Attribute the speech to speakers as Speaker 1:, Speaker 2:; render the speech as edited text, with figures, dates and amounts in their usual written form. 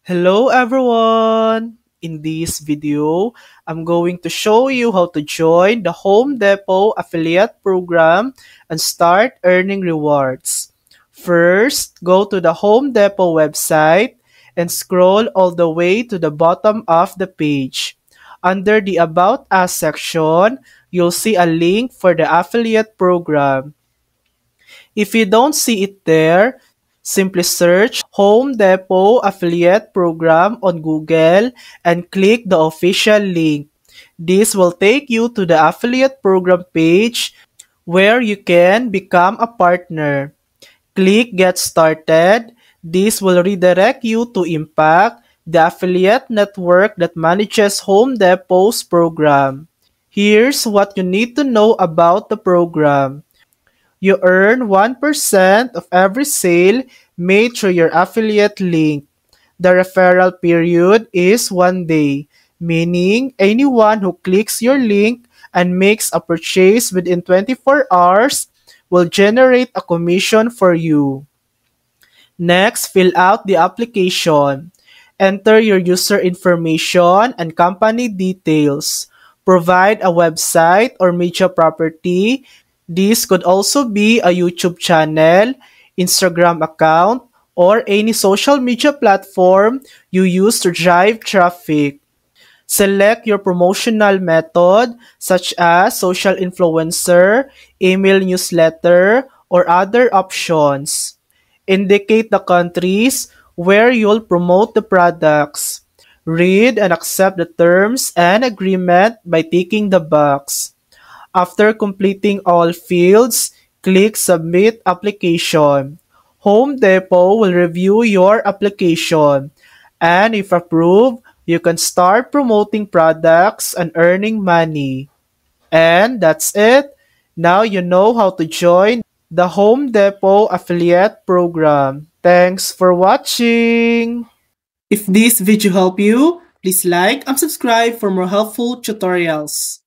Speaker 1: Hello everyone! In this video, I'm going to show you how to join the Home Depot affiliate program and start earning rewards. First, go to the Home Depot website and scroll all the way to the bottom of the page. Under the About Us section, you'll see a link for the affiliate program. If you don't see it there, simply search Home Depot Affiliate Program on Google and click the official link. This will take you to the affiliate program page where you can become a partner. Click Get Started. This will redirect you to Impact, the affiliate network that manages Home Depot's program. Here's what you need to know about the program. You earn 1% of every sale made through your affiliate link. The referral period is 1 day, meaning anyone who clicks your link and makes a purchase within 24 hours will generate a commission for you. Next, fill out the application. Enter your user information and company details. Provide a website or media property. This could also be a YouTube channel, Instagram account, or any social media platform you use to drive traffic. Select your promotional method such as social influencer, email newsletter, or other options. Indicate the countries where you'll promote the products. Read and accept the terms and agreement by ticking the box. After completing all fields, click Submit Application. Home Depot will review your application, and if approved, you can start promoting products and earning money. And that's it. Now you know how to join the Home Depot affiliate program. Thanks for watching. If this video helped you, please like and subscribe for more helpful tutorials.